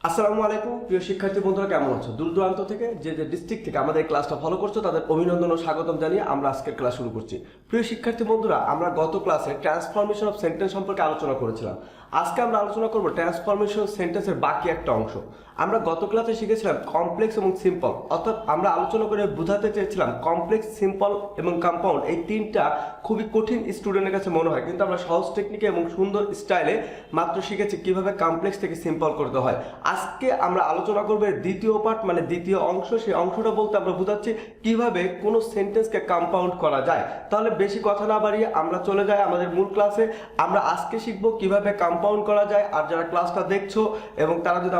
আসসালামু আলাইকুম প্রিয় শিক্ষার্থী বন্ধুরা, কেমন আছো? দূর দূরান্ত থেকে যে ডিস্ট্রিক্ট থেকে আমাদের ক্লাসটা ফলো করছো তাদের অভিনন্দন ও স্বাগতম জানিয়ে আমরা আজকের ক্লাস শুরু করছি। প্রিয় শিক্ষার্থী বন্ধুরা, আমরা গত ক্লাসে ট্রান্সফরমেশন অফ সেন্টেন্স সম্পর্কে আলোচনা করেছিলাম। আজকে আমরা আলোচনা করব ট্রান্সফরমেশন সেন্টেন্সের বাকি একটা অংশ। আমরা গত ক্লাসে শিখেছিলাম কমপ্লেক্স এবং সিম্পল, অর্থাৎ আমরা আলোচনা করে বোঝাতে চেয়েছিলাম কমপ্লেক্স, সিম্পল এবং কম্পাউন্ড এই তিনটা খুবই কঠিন স্টুডেন্টের কাছে মনে হয়, কিন্তু আমরা সহজ টেকনিকে এবং সুন্দর স্টাইলে মাত্র শিখেছি কিভাবে কমপ্লেক্স থেকে সিম্পল করতে হয়। আজকে আমরা আলোচনা করব দ্বিতীয় পার্ট, মানে দ্বিতীয় অংশ। সেই অংশটা বলতে আমরা বোঝাচ্ছি কিভাবে কোনো সেন্টেন্সকে কম্পাউন্ড করা যায়। তাহলে বেশি কথা না বাড়িয়ে আমরা চলে যাই আমাদের মূল ক্লাসে। আমরা আজকে শিখবো কিভাবে কম্পাউন্ড করা যায়। আর যারা ক্লাসটা দেখছো এবং তারা যদি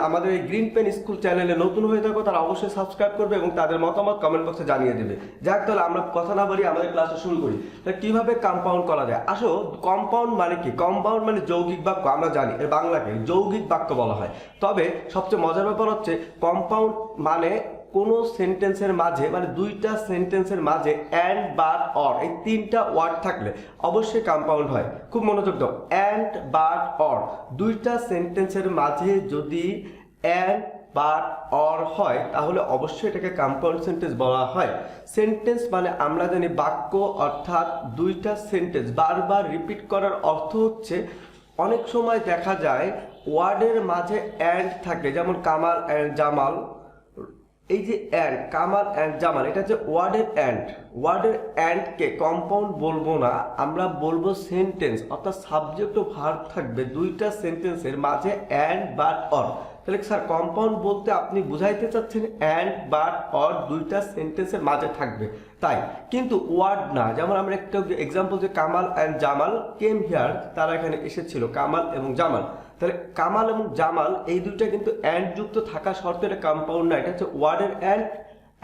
আমাদের এই গ্রিন পেন স্কুল চ্যানেলে নতুন হয়ে থাকো, তারা অবশ্যই সাবস্ক্রাইব করবে এবং তাদের মতামত কমেন্ট বক্সে জানিয়ে দেবে। যাক, তাহলে আমরা কথা না বাড়িয়ে আমাদের ক্লাসটা শুরু করি। তাহলে কিভাবে কম্পাউন্ড করা যায়? আসো, কম্পাউন্ড মানে কি? কম্পাউন্ড মানে যৌগিক বাক্য। আমরা জানি এর বাংলাকে যৌগিক বাক্য বলা হয়। তবে সবচেয়ে মজার ব্যাপার হচ্ছে কম্পাউন্ড মানে কোনো সেন্টেন্সের মাঝে, মানে দুইটা সেন্টেন্সের মাঝে অ্যান্ড, বাট, অর এই তিনটা ওয়ার্ড থাকলে অবশ্যই কম্পাউন্ড হয়। খুব মনোযোগ দাও। অ্যান্ড, বাট, অর দুইটা সেন্টেন্সের মাঝে যদি অ্যান্ড, বাট, অর হয় তাহলে অবশ্যই এটাকে কম্পাউন্ড সেন্টেন্স বলা হয়। সেন্টেন্স মানে আমরা জানি বাক্য, অর্থাৎ দুইটা সেন্টেন্স বারবার রিপিট করার অর্থ হচ্ছে অনেক সময় দেখা যায় ওয়ার্ডের মাঝে অ্যান্ড থাকে, যেমন কামাল অ্যান্ড জামাল। এই যে অ্যান্ড, কামাল অ্যান্ড জামাল, এটা হচ্ছে ওয়ার্ডের অ্যান্ড। ওয়ার্ডের অ্যান্ডকে কম্পাউন্ড বলবো না, আমরা বলবো সেন্টেন্স, অর্থাৎ সাবজেক্ট ও ভার্ব থাকবে দুইটা সেন্টেন্সের মাঝে অ্যান্ড, বাট, অর। তাহলে স্যার কম্পাউন্ড বলতে আপনি বুঝাইতে চাচ্ছেন অ্যান্ড, বাট, অর দুইটা সেন্টেন্সের মাঝে থাকবে তাই, কিন্তু ওয়ার্ড না। যেমন আমরা একটা এক্সাম্পল, যে Kamal and Jamal came here, তারা এখানে এসেছিল, কামাল এবং জামাল। তাহলে কামাল এবং জামাল এই দুইটা কিন্তু অ্যান্ড যুক্ত থাকা শর্তে এটা কম্পাউন্ড না, এটা হচ্ছে ওয়ার্ডের অ্যান্ড।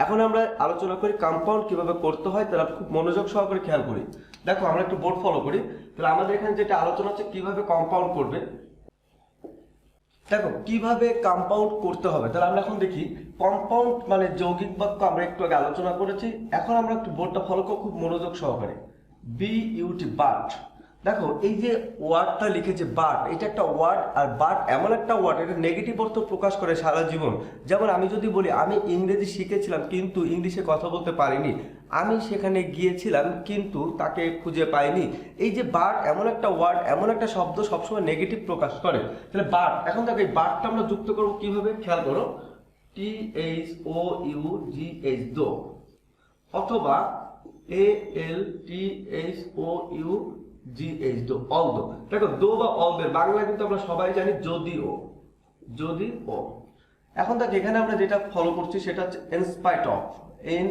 এখন আমরা আলোচনা করি কম্পাউন্ড কিভাবে করতে হয়। তাহলে খুব মনোযোগ সহকারে খেয়াল করি। দেখো, আমরা একটু বোর্ড ফলো করি। তাহলে আমাদের এখানে যেটা আলোচনা হচ্ছে কিভাবে কম্পাউন্ড করবে। দেখো কিভাবে কম্পাউন্ড করতে হবে। তাহলে আমরা এখন দেখি কম্পাউন্ড মানে যৌগিক বাক্য, আমরা একটু আগে আলোচনা করেছি। এখন আমরা একটু বোর্ডটা ফলো করব খুব মনোযোগ সহকারে। BUT, but. দেখো এই যে ওয়ার্ডটা লিখেছে বাট, এটা একটা ওয়ার্ড। আর বাট এমন একটা ওয়ার্ড, এটা নেগেটিভ অর্থ প্রকাশ করে সারা জীবন। যেমন আমি যদি বলি আমি ইংরেজি শিখেছিলাম কিন্তু ইংলিশে কথা বলতে পারিনি, আমি সেখানে গিয়েছিলাম কিন্তু তাকে খুঁজে পাইনি। এই যে বাট এমন একটা ওয়ার্ড, এমন একটা শব্দ সবসময় নেগেটিভ প্রকাশ করে। তাহলে বাট, এখন দেখো এই বাটটা আমরা যুক্ত করবো কিভাবে, খেয়াল করো। THOUGH, দো, অথবা ALTHOUGH, দো, অল দো। দেখো দো বা অল দো বাংলা কিন্তু আমরা সবাই জানি যদিও, যদিও। এখন দেখো এখানে আমরা যেটা ফলো করছি সেটা হচ্ছে in spite of, in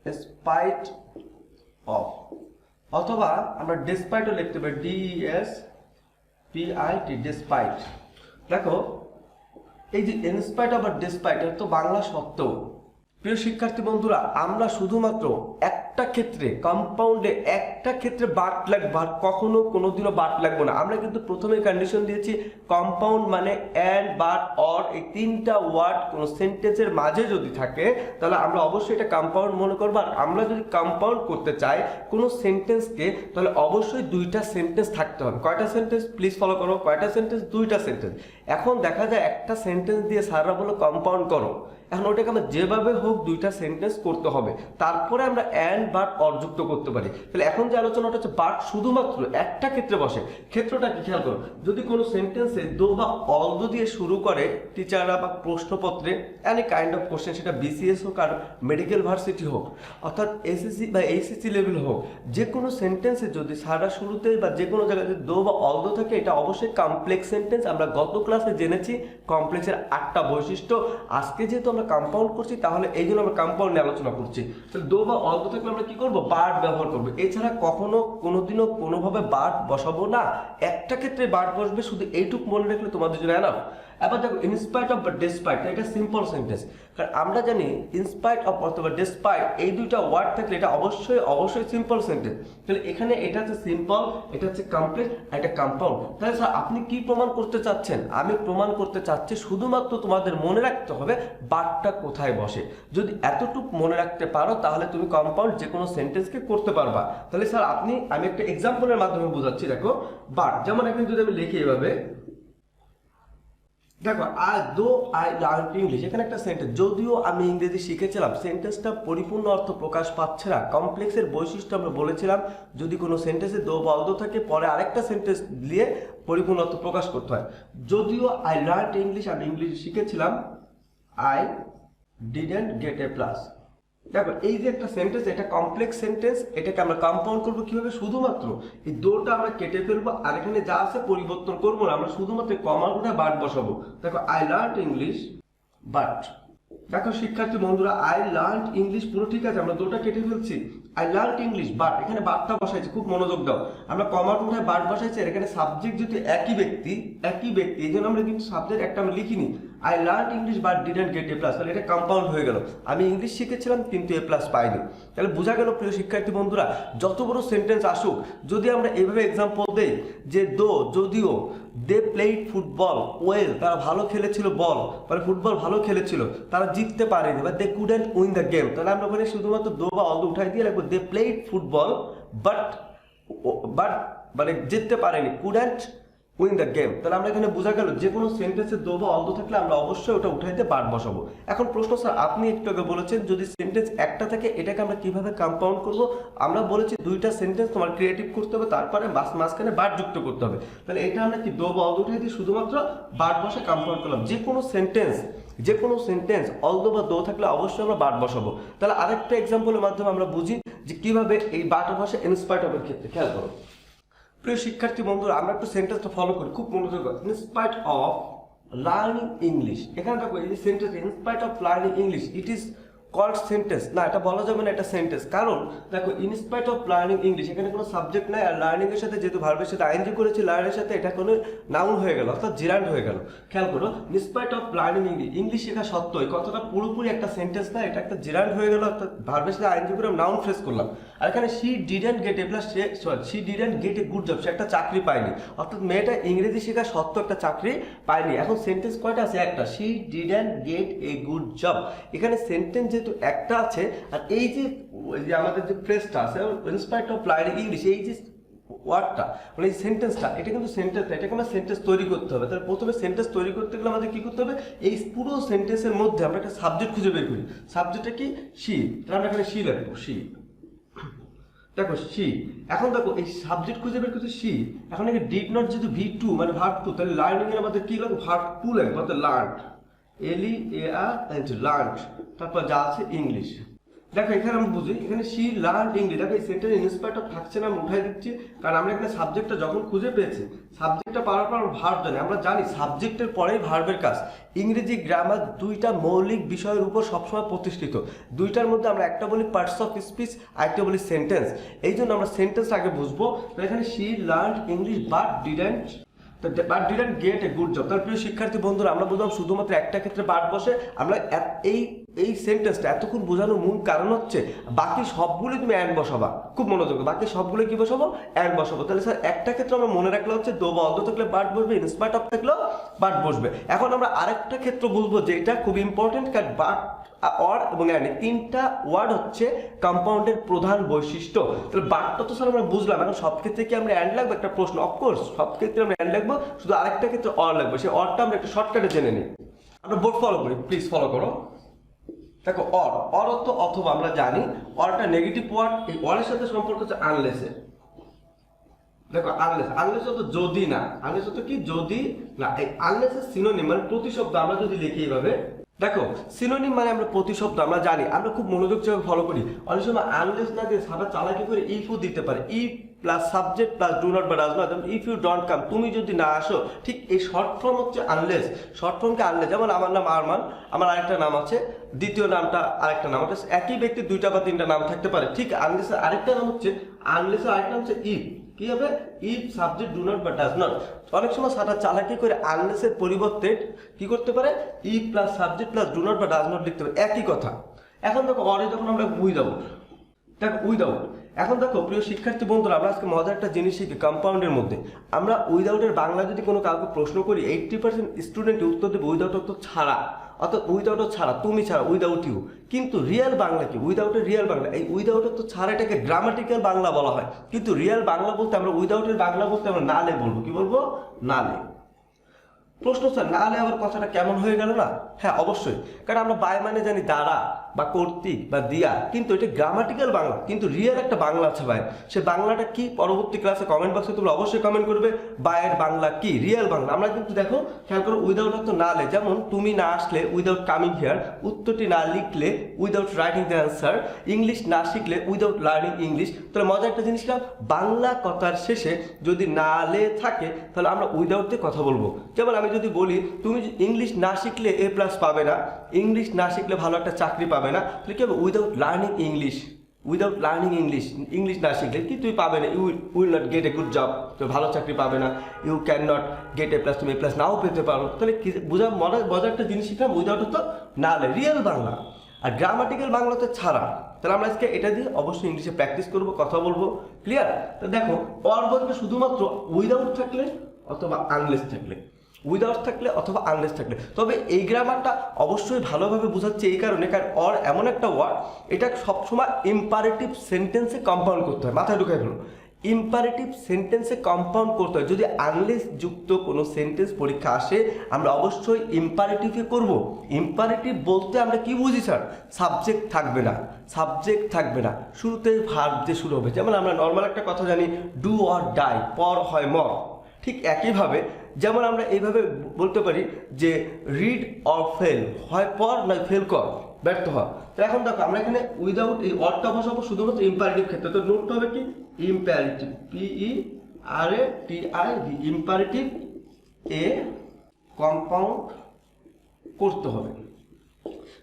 spite of, অথবা আমরা ডিসপাইটও লিখতে পারি, DESPIT, ডিসপাইট। দেখো এই যে ইনস্পাইট অফ আর ডিসপাইট, এটা তো বাংলা সত্ত্বেও। প্রিয় শিক্ষার্থী বন্ধুরা, আমরা শুধুমাত্র একটা ক্ষেত্রে কম্পাউন্ডে একটা ক্ষেত্রে বাট লাগবে, আর কখনো কোনোদিনও বাট লাগবে না। আমরা কিন্তু প্রথমে কন্ডিশন দিয়েছি কম্পাউন্ড মানে অ্যান্ড, বাট, অর এই তিনটা ওয়ার্ড কোনো সেন্টেন্সের মাঝে যদি থাকে তাহলে আমরা অবশ্যই এটা কম্পাউন্ড মনে করবো। আর আমরা যদি কম্পাউন্ড করতে চাই কোনো সেন্টেন্সকে তাহলে অবশ্যই দুইটা সেন্টেন্স থাকতে হবে। কয়টা সেন্টেন্স? প্লিজ ফলো করো। কয়টা সেন্টেন্স? দুইটা সেন্টেন্স। এখন দেখা যায় একটা সেন্টেন্স দিয়ে স্যাররা বলো কম্পাউন্ড করো, এখন ওটাকে আমরা যেভাবে হোক দুইটা সেন্টেন্স করতে হবে, তারপরে আমরা অ্যান্ড, বাট, অর যুক্ত করতে পারি। তাহলে এখন যে আলোচনাটা হচ্ছে বাট শুধুমাত্র একটা ক্ষেত্রে বসে। ক্ষেত্রটা কি খেয়াল করো, যদি কোনো সেন্টেন্সে দো বা অল দো দিয়ে শুরু করে টিচাররা বা প্রশ্নপত্রে এনি কাইন্ড অফ কোশ্চেন, সেটা BCS হোক আর মেডিকেল ভার্সিটি হোক, অর্থাৎ SSC বা HSC লেভেল হোক, যে কোনো সেন্টেন্সে যদি সারা শুরুতে বা যে কোনো জায়গায় যদি দো বা অল দো থাকে এটা অবশ্যই কমপ্লেক্স সেন্টেন্স। আমরা গত ক্লাসে জেনেছি কমপ্লেক্সের 8টা বৈশিষ্ট্য। আজকে যেহেতু আমরা কম্পাউন্ড করছি তাহলে এই জন্য আমরা কম্পাউন্ড নিয়ে আলোচনা করছি। তাহলে দো বা অল দো থাকলে আমরা কি করবো? বাট ব্যবহার করবো। এছাড়া কখনো কোনোদিনও কোনোভাবে বাট বসাবো না। একটা ক্ষেত্রে বাট বসবে, শুধু এইটুকু মনে রাখলে তোমাদের জন্য এনাফ। এবার দেখো ইনস্পাইট অফ বা ডেসপাইট, এটা সিম্পল সেন্টেন্স, কারণ আমরা জানি ইনস্পাইট অফ অথবা ডেসপাইট এই দুইটা ওয়ার্ড থাকলে এটা অবশ্যই সিম্পল সেন্টেন্স। তাহলে এখানে এটা হচ্ছে সিম্পল, এটা হচ্ছে কমপ্লেক্স, এটা কম্পাউন্ড। তাহলে স্যার আপনি কি প্রমাণ করতে চাচ্ছেন? আমি প্রমাণ করতে চাচ্ছি শুধুমাত্র তোমাদের মনে রাখতে হবে বাটটা কোথায় বসে। যদি এতটুকু মনে রাখতে পারো তাহলে তুমি কম্পাউন্ড যে কোনো সেন্টেন্সকে করতে পারবা। তাহলে স্যার আমি একটা এক্সাম্পলের মাধ্যমে বোঝাচ্ছি। দেখো বাট, যেমন এখানে যদি আমি লিখি এভাবে, দেখো আই লার্ন ইংলিশ, এখানে একটা সেন্টেন্স, যদিও আমি ইংরেজি শিখেছিলাম, সেন্টেন্সটা পরিপূর্ণ অর্থ প্রকাশ পাচ্ছে না। কমপ্লেক্সের বৈশিষ্ট্য আমরা বলেছিলাম যদি কোনো সেন্টেন্সে দো বা অলদো থাকে পরে আরেকটা সেন্টেন্স দিয়ে পরিপূর্ণ অর্থ প্রকাশ করতে হয়। যদিও আই লার্ন ইংলিশ, আমি ইংলিশ শিখেছিলাম, I didn't get A plus. দেখো এই যে একটা সেন্টেন্স, এটা কমপ্লেক্স সেন্টেন্স, এটাকে আমরা কম্পাউন্ড করবো কিভাবে? শুধুমাত্র এই দোটা আমরা কেটে ফেলবো আর এখানে যা আছে পরিবর্তন করবো না, আমরা শুধুমাত্র কমার কোথায় বাট বসাবো। দেখো আই লার্ন ইংলিশ বাট, দেখো শিক্ষার্থী বন্ধুরা আই লার্ন ইংলিশ পুরো ঠিক আছে, আমরা দোটা কেটে ফেলছি, আই লার্ন ইংলিশ বাট, এখানে বাটটা বসাইছি, খুব মনোযোগ দাও, আমরা কমার কোথায় বাট বসাইছি, আর এখানে সাবজেক্ট যদি একই ব্যক্তি, এই জন্য আমরা কিন্তু সাবজেক্ট একটা আমরা লিখিনি, I learn English but didn't get A plus, তাহলে এটা কম্পাউন্ড হয়ে গেল, আমি ইংলিশ শিখেছিলাম কিন্তু এ প্লাস পাইনি। তাহলে বোঝা গেল প্রিয় শিক্ষার্থী বন্ধুরা, যত বড় সেন্টেন্স আসুক যদি আমরা এইভাবে এক্সাম্পল দেই যে যদিও দে প্লেড ফুটবল ওয়েল, তারা ভালো খেলেছিল, বল মানে ফুটবল ভালো খেলেছিল, তারা জিততে পারেনি, বা দে কুডন্ট উইন দ্য গেম, তাহলে আমরা ওখানে শুধুমাত্র দো বা অলদো উঠাই দিয়ে রাখবো, দে প্লেড ফুটবল বাট মানে জিততে পারেনি, কুডন্ট উইন দ্য গেম। তাহলে আমরা এখানে বোঝা গেল যে কোনো সেন্টেন্সে দো বা অলদো থাকলে আমরা অবশ্যই ওটা উঠাইতে বাট বসাবো। এখন প্রশ্ন স্যার আপনি একটু আগে বলেছেন যদি সেন্টেন্স একটা থাকে এটাকে আমরা কিভাবে কম্পাউন্ড করব? আমরা বলেছি দুইটা সেন্টেন্স তোমার ক্রিয়েটিভ করতে হবে, তারপরে মাঝখানে বাট যুক্ত করতে হবে। তাহলে এটা আমরা কি দো বা অলদো উঠাই দিয়ে শুধুমাত্র বাট বসে কম্পাউন্ড করলাম। যে কোনো সেন্টেন্স অলদো বা দো থাকলে অবশ্যই আমরা বাট বসাবো। তাহলে আরেকটা এক্সাম্পলের মাধ্যমে আমরা বুঝি যে কিভাবে এই বাট বসে ইনস্পাইট অফের ক্ষেত্রে। খেয়াল করো প্রিয় শিক্ষার্থী বন্ধুরা, আমরা একটু সেন্টেন্সটা ফলো করি, খুব মনোযোগ। ইনস্পাইট অফ লার্নিং ইংলিশ, এখানে দেখো এই যে sentence in spite of learning English, it is called sentence, না এটা বলা যাবে না এটা সেন্টেন্স, কারণ দেখো ইনস্পাইট অফ লার্নিং ইংলিশ এখানে কোনো সাবজেক্ট নাই, আর লার্নিং এর সাথে যেহেতু ভার্বের সাথে আইএনজি করেছি, লার্নের সাথে এটা কোনো নাউন হয়ে গেল, অর্থাৎ জিরান্ড হয়ে গেল। খেয়াল করো ইনস্পাইট অফ লার্নিং ইংলিশ শেখা সত্ত্বেও, এই কথাটা পুরোপুরি একটা সেন্টেন্স না, এটা একটা জিরান্ড হয়ে গেল, অর্থাৎ ভার্বের সাথে আইএনজি করে নাউন ফ্রেজ করলাম। আর এখানে she didn't get A plus, she didn't get a good job, সে একটা চাকরি পায়নি, অর্থাৎ মেয়েটা ইংরেজি শেখা সত্ত্বেও একটা চাকরি পায়নি। এখন সেন্টেন্স কয়টা আছে? একটা, she didn't get a good job. এখানে সেন্টেন্স যেহেতু একটা আছে, আর এই যে আমাদের যে ফ্রেজটা আছে ইনস্পাইট অফ লার্নিং ইংলিশ, এই যে ওয়ার্ডটা মানে এই সেন্টেন্সটা, এটা কিন্তু সেন্টেন্স, এটাকে আমরা সেন্টেন্স তৈরি করতে হবে। তাহলে প্রথমে সেন্টেন্স তৈরি করতে গেলে আমাদের কি করতে হবে? এই পুরো সেন্টেন্সের মধ্যে আমরা একটা সাবজেক্ট খুঁজে বের করি। সাবজেক্টটা কি? শি। তাহলে আমরা এখানে শি লিখবো, শি। দেখো শি, এখন দেখো এই সাবজেক্ট খুঁজে বের করতে শি, এখন এখানে ডিড নট যেহেতু V2 মানে ভার্ব 2, তাহলে লার্নিং এর আমাদের কি লাগবে? ভার্ব 2 লাগবে, অর্থাৎ লার্ন, লার্ন, তারপর যা আছে ইংলিশ। দেখো এখানে আমরা বুঝি এখানে শি লার্ন ইংলিশ, দেখো এই সেন্টেন্স ইনস্পাইট অফ থাকছে না, আমি উঠাই দিচ্ছি, কারণ আমরা এখানে সাবজেক্টটা যখন খুঁজে পেয়েছি, সাবজেক্টটা পাওয়ার পর ভার্ব জানি, আমরা জানি সাবজেক্টের পরেই ভার্বের কাজ। ইংরেজি গ্রামার দুইটা মৌলিক বিষয়ের উপর সবসময় প্রতিষ্ঠিত, দুইটার মধ্যে আমরা একটা বলি পার্টস অফ স্পিচ, আরেকটা বলি সেন্টেন্স। এই জন্য আমরা সেন্টেন্স আগে বুঝবো। তো এখানে she learn English but didn't get a good job. তার প্রিয় শিক্ষার্থী বন্ধুরা, আমরা বুঝলাম শুধুমাত্র একটা ক্ষেত্রে বাট বসে। আমরা এই সেন্টেন্সটা এতক্ষণ বোঝানোর মূল কারণ হচ্ছে বাকি সবগুলো তুমি অ্যান্ড বসাবা, খুব মনোযোগ, বাকি সবগুলো কি বসাবো? অ্যান্ড বসাবো। তাহলে স্যার একটা ক্ষেত্রে আমরা মনে রাখলে হচ্ছে দো বা অলদো থাকলে বাট বসবে, ইনস্পাইট অফ থাকলেও বাট বসবে। এখন আমরা আরেকটা ক্ষেত্র বুঝবো যেটা খুব ইম্পর্টেন্ট, কারণ বাট, অর এবং অ্যান্ড তিনটা ওয়ার্ড হচ্ছে কম্পাউন্ডের প্রধান বৈশিষ্ট্য। তাহলে বাটটা তো স্যার আমরা বুঝলাম, এখন সব ক্ষেত্রে কি আমরা অ্যান্ড লাগবে? একটা প্রশ্ন, অফকোর্স সব ক্ষেত্রে আমরা অ্যান্ড লাগবো, শুধু আরেকটা ক্ষেত্রে অর লাগবে, সেই অরটা আমরা একটু শর্টকাটে জেনে নিই। আমরা বোর্ড ফলো করি, প্লিজ ফলো করো। দেখো অর অর্থ অথবা, আমরা জানি অরটা নেগেটিভ ওয়ার্ড, এই অরের সাথে সম্পর্ক হচ্ছে আনলেসের। দেখো আনলেস হতো যদি না, আনলেস হতো কি? যদি না। এই আনলেসের সিনোনিম মানে প্রতিশব্দ, আমরা যদি লিখি এইভাবে, দেখো সিনোনিম মানে আমরা প্রতিশব্দ আমরা জানি, আমরা খুব মনোযোগ সহকারে ফলো করি। অনেক সময় আনলেস না দিয়ে সারা চালাকি করে ইফও দিতে পারে, if plus subject plus do not বা does not, if you don't come, তুমি যদি না আসো। ঠিক এই শর্ট ফর্ম হচ্ছে আনলেস, শর্ট ফর্মকে আনলেস। যেমন আমার নাম আরমান, আমার আরেকটা নাম আছে, দ্বিতীয় নামটা আরেকটা নাম, ওটা একই ব্যক্তি দুইটা বা তিনটা নাম থাকতে পারে। ঠিক আনলেসের আরেকটা নাম হচ্ছে, আনলেসের আরেকটা নাম হচ্ছে ইফ। কি হবে? ইফ সাবজেক্ট ডু নট বা ডাজ নট। অনেক সময় সাদা চালাকি করে আনলেসের পরিবর্তে কি করতে পারে, if plus subject plus do not বা ডাজ নট লিখতে পারে, একই কথা। এখন দেখো অরে যখন আমরা উইদাউট, দেখো উইদাউট, এখন দেখো প্রিয় শিক্ষার্থী বন্ধুরা, আমরা আজকে মজার একটা জিনিস শিখি কম্পাউন্ডের মধ্যে। আমরা উইদাউটের বাংলা যদি কোনো কাউকে প্রশ্ন করি, 80% স্টুডেন্ট উত্তর দেবে উইদাউট অর্থ ছাড়া, অর্থাৎ উইদাউট ছাড়া, তুমি ছাড়া, উইদাউট ইউ। কিন্তু রিয়েল বাংলা কি? উইদাউটের রিয়েল বাংলা, এই উইদাউট অর্থ ছাড়া এটাকে গ্রামাটিক্যাল বাংলা বলা হয়। কিন্তু রিয়েল বাংলা বলতে আমরা উইদাউটের বাংলা বলতে আমরা নালে বলবো। কি বলবো? নালে। প্রশ্ন স্যার, নালে আবার কথাটা কেমন হয়ে গেল না? হ্যাঁ অবশ্যই, কারণ আমরা বাই মানে জানি দ্বারা বা কর্তৃক বা দিয়া, কিন্তু এটা গ্রামাটিক্যাল বাংলা, কিন্তু রিয়েল একটা বাংলা আছে ভাই। সে বাংলাটা কি? পরবর্তী ক্লাসে কমেন্ট বক্সে তোমরা অবশ্যই কমেন্ট করবে বায়ের বাংলা কি, রিয়েল বাংলা। আমরা কিন্তু দেখো খেয়াল করো, উইদাউট অর্থ নালে, যেমন তুমি না আসলে উইদাউট কামিং হিয়ার, উত্তরটি না লিখলে without writing the answer, English না শিখলে উইদাউট লার্নিং ইংলিশ। তাহলে মজা একটা জিনিস কি, বাংলা কথার শেষে যদি নালে থাকে তাহলে আমরা উইদাউট দিয়ে কথা বলবো। যেমন আমি যদি বলি তুমি ইংলিশ না শিখলে এ প্লাস পাবে না, ইংলিশ না শিখলে ভালো একটা চাকরি পাবে না, তাহলে কি হবে? Without learning English, without learning English, English না শিখলে কি তুমি পাবে না, you will not get a good job, তুমি ভালো চাকরি পাবে না, you can not get A plus, তুমি এ প্লাস নাও পেতে পারো। তাহলে কি বোঝা, মজার একটা জিনিস শিখলাম, উইদাউট তো নালে, রিয়েল বাংলা। আর গ্রামাটিক্যাল বাংলাতে ছাড়া। তাহলে আমরা আজকে এটা দিয়ে অবশ্যই ইংলিশে প্র্যাকটিস করবো, কথা বলবো। ক্লিয়ার? তো দেখো অর বলবে শুধুমাত্র উইদাউট থাকলে অথবা আনলেস থাকলে, উইদাউট থাকলে অথবা আনলেস থাকলে। তবে এই গ্রামারটা অবশ্যই ভালোভাবে বোঝাচ্ছে এই কারণে, কারণ অর এমন একটা ওয়ার্ড, এটা সবসময় ইম্পারেটিভ সেন্টেন্সে কম্পাউন্ড করতে হয়। মাথায় ঢুকাই ফেলো, ইম্পারেটিভ সেন্টেন্সে কম্পাউন্ড করতে হয়। যদি আনলেস যুক্ত কোনো সেন্টেন্স পরীক্ষা আসে, আমরা অবশ্যই ইম্পারেটিভে করব। ইম্পারেটিভ বলতে আমরা কি বুঝি স্যার? সাবজেক্ট থাকবে না, সাবজেক্ট থাকবে না, শুরুতে ভার্ব দিয়ে শুরু হবে। যেমন আমরা নর্মাল একটা কথা জানি, ডু অর ডাই, পর হয় মর। ঠিক একইভাবে যেমন আমরা এইভাবে বলতে পারি যে রিড অর ফেল, হয় পর নয় ফেল কর, ব্যর্থ হয়। তো এখন দেখো আমরা এখানে উইদাউট এই অরটা বসাবো শুধুমাত্র ইম্পারেটিভ ক্ষেত্রে। তো নোটটা হবে কি? ইম্পারেটিভ, PERATIV, ইম্পারেটিভ এ কম্পাউন্ড করতে হবে।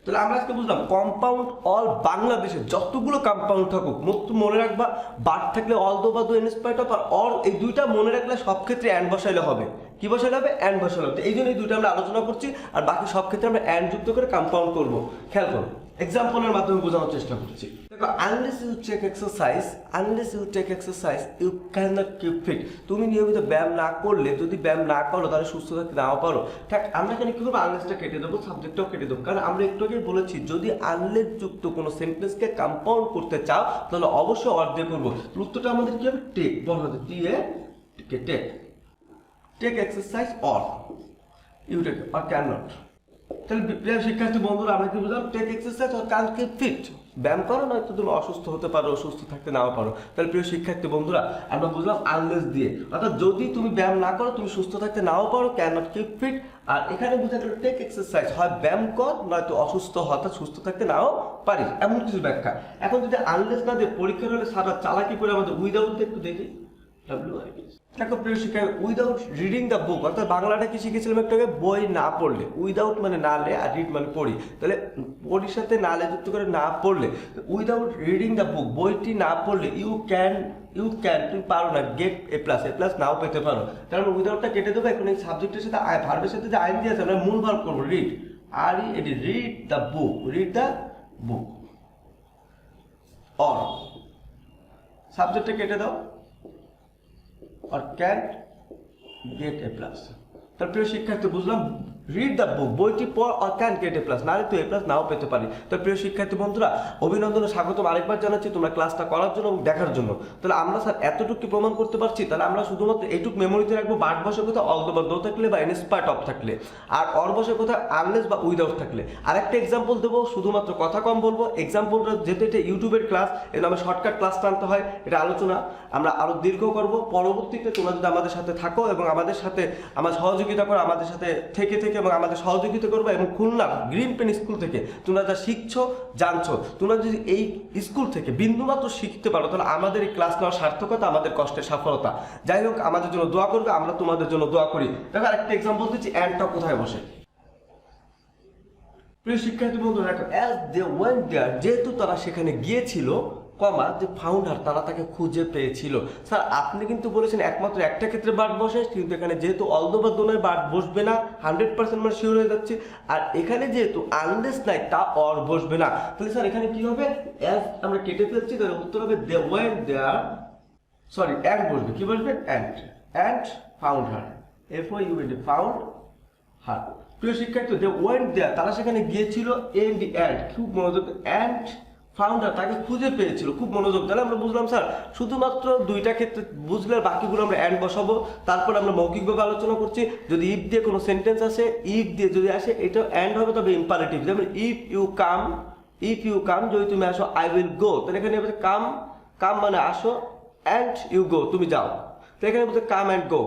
তাহলে আমরা আজকে বুঝলাম কম্পাউন্ড অল, বাংলাদেশে যতগুলো কম্পাউন্ড থাকুক মনে রাখবা, বাট থাকলে অল দো বা দো ইনস্পাইট অফ, আর অল, এই দুইটা মনে রাখলে সব ক্ষেত্রে অ্যান্ড বসাইলে হবে। কি বসাইলে হবে? অ্যান্ড বসাইলে হবে। এই জন্য এই দুইটা আমরা আলোচনা করছি, আর বাকি সব ক্ষেত্রে আমরা অ্যান্ড যুক্ত করে কম্পাউন্ড করবো। খেয়াল করো, এক্সাম্পলের মাধ্যমে বোঝানোর চেষ্টা করছি। দেখো, unless you take exercise, unless you take exercise you can not keep fit. তুমি নিয়মিত ব্যায়াম না করলে, যদি ব্যায়াম না করো তাহলে সুস্থ থাকতে নাও পারো। ঠিক আমরা এখানে কি করবো? আনলেসটা কেটে দেবো, সাবজেক্টটাও কেটে দেবো, কারণ আমরা একটু আগে বলেছি যদি আনলেস যুক্ত কোনো সেন্টেন্সকে কম্পাউন্ড করতে চাও তাহলে অবশ্যই অর দিয়ে করবো। উত্তরটা আমাদের কি হবে? টেক, বড় হাতে take, take exercise or you take or can not. তাহলে প্রিয় শিক্ষার্থী বন্ধুরা, আমরা কি বুঝলাম? Take exercise or can keep fit, ব্যায়াম করো, নয়তো তুমি অসুস্থ হতে পারো, সুস্থ থাকতে নাও পারো। তাহলে প্রিয় শিক্ষার্থী বন্ধুরা, আমরা বুঝলাম আনলেস দিয়ে, অর্থাৎ যদি তুমি ব্যায়াম না করো, তুমি সুস্থ থাকতে নাও পারো, ক্যান নট কিপ ফিট। আর এখানে বোঝা গেল টেক এক্সারসাইজ, হয় ব্যায়াম কর, নয়তো অসুস্থ অর্থাৎ সুস্থ থাকতে নাও পারিস, এমন কিছু ব্যাখ্যা। এখন যদি আনলেস না দিয়ে পরীক্ষার হলে সারা চালাকি করে আমাদের উইদাউট একটু দেখি। দেখো প্রিয় শিক্ষার্থী, উইদাউট রিডিং দ্য বুক, অর্থাৎ বাংলাটা কি শিখেছিলাম একটু আগে? বই না পড়লে। উইদাউট মানে নালে, আর রিড মানে পড়ি, তাহলে পড়ির সাথে নালে যুক্ত করে না পড়লে, উইদাউট রিডিং দ্য বুক, বইটি না পড়লে ইউ ক্যান, তুমি পারো না গেট এ প্লাস নাও পেতে পারো। তাহলে উইদাউটটা কেটে দেবো। এখন এই সাবজেক্টের সাথে ভার্বের সাথে যে আইন দিয়ে আছে আমরা মূল ভার্ব করবো, read, READ, read the book, read the book. Or সাবজেক্টটা কেটে দাও, or can get a plus। তার প্রিয় শিক্ষার্থী বুঝলাম রিড দ্য বুক, বইটি পড়, or can get a plus, নাহলে তো এ প্লাস নাও পেতে পারি। তো প্রিয় শিক্ষার্থী বন্ধুরা, অভিনন্দন ও স্বাগতম আরেকবার জানাচ্ছি তোমরা ক্লাসটা করার জন্য এবং দেখার জন্য। তাহলে আমরা স্যার এতটুকু প্রমাণ করতে পারছি, তাহলে আমরা শুধুমাত্র এইটুকু মেমোরিতে রাখবো, বাট বসে কোথাও অল বা দো থাকলে বা ইনস্পাইট অফ থাকলে, আর অর বসে কোথাও আনলেস বা উইদাউট থাকলে। আরেকটা এক্সাম্পল দেবো, শুধুমাত্র কথা কম বলবো। এক্সাম্পলটা যেহেতু এটা ইউটিউবের ক্লাস, এর নামে শর্টকাট ক্লাস টানতে হয়, এটা আলোচনা আমরা আরো দীর্ঘ করবো। পরবর্তীতে তোমরা যদি আমাদের সাথে থাকো এবং আমাদের সাথে আমার সহযোগিতা করো, আমাদের সাথে থেকে থেকে এবং আমাদের সহযোগিতা করবে, এবং খুলনা গ্রিন পেন স্কুল থেকে তোমরা যা শিখছো জানছো, তোমরা যদি এই স্কুল থেকে বিন্দুমাত্র শিখতে পারো তাহলে আমাদের এই ক্লাস নেওয়ার সার্থকতা, আমাদের কষ্টের সফলতা। যাই হোক, আমাদের জন্য দোয়া করবে, আমরা তোমাদের জন্য দোয়া করি। দেখো আরেকটা এক্সাম্পল দিচ্ছি, অ্যান্ডটা কোথায় বসে। প্রিয় শিক্ষার্থী বন্ধুরা দেখো, অ্যাজ দে ওয়েন্ট দেয়ার, যেহেতু তারা সেখানে গিয়েছিল, কমা যে ফাউন্ডার, তারা তাকে খুঁজে পেয়েছিল। স্যার আপনি কিন্তু বলেছেন একমাত্র একটা ক্ষেত্রে বার্ড বসে, কিন্তু এখানে যেহেতু অলদো বা দোনায় বার্ড বসবে না, 100% মানে শিওর হয়ে যাচ্ছে। আর এখানে যেহেতু আনলেস নাই, তা অর বসবে না, তাহলে স্যার এখানে কি হবে, অ্যাজ আমরা কেটে ফেলছি, তাহলে উত্তর হবে they went there, sorry and বসবে, কি বসবে, and found her, FOUND, found her. প্রিয় শিক্ষার্থী, দে ওয়েন্ট দেয়ার, তারা সেখানে গিয়েছিল, অ্যান্ড খুব মনোযোগ, অ্যান্ড ফাউন্ডার, তাকে খুঁজে পেয়েছিল, খুব মনোযোগ। তাহলে আমরা বুঝলাম স্যার শুধুমাত্র দুইটা ক্ষেত্রে বুঝলে, বাকিগুলো আমরা অ্যান্ড বসাবো। তারপর আমরা মৌখিকভাবে আলোচনা করছি, যদি ইফ দিয়ে কোনো সেন্টেন্স আসে, ইফ দিয়ে যদি আসে, এটা অ্যান্ড হবে, তবে ইম্পারেটিভ। যেমন ইফ ইউ কাম, যদি তুমি আসো, আই উইল গো, তাহলে এখানে কাম মানে আসো, অ্যান্ড ইউ গো, তুমি যাও। তো এখানে বলতে কাম অ্যান্ড গো,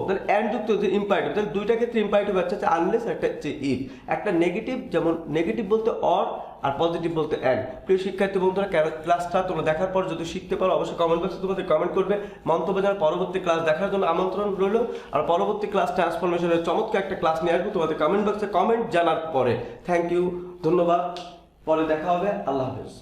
তাহলে অ্যান্ড যুক্ত হচ্ছে ইম্পারেটিভ। তাহলে দুইটা ক্ষেত্রে ইম্পারেটিভ হচ্ছে আনলেস, একটা হচ্ছে ইফ। একটা নেগেটিভ, যেমন নেগেটিভ বলতে অর, আর পজিটিভ বলতে অ্যান্ড। প্রিয় শিক্ষার্থী বন্ধুরা, ক্লাসটা তোমরা দেখার পর যদি শিখতে পারো, অবশ্যই কমেন্ট বক্সে তোমাদের কমেন্ট করবে, মন্তব্য জানার পরবর্তী ক্লাস দেখার জন্য আমন্ত্রণ রইল। আর পরবর্তী ক্লাস ট্রান্সফরমেশনের চমৎকার একটা ক্লাস নিয়ে আসবো তোমাদের কমেন্ট বক্সে কমেন্ট জানার পরে। থ্যাংক ইউ, ধন্যবাদ, পরে দেখা হবে, আল্লাহ হাফেজ।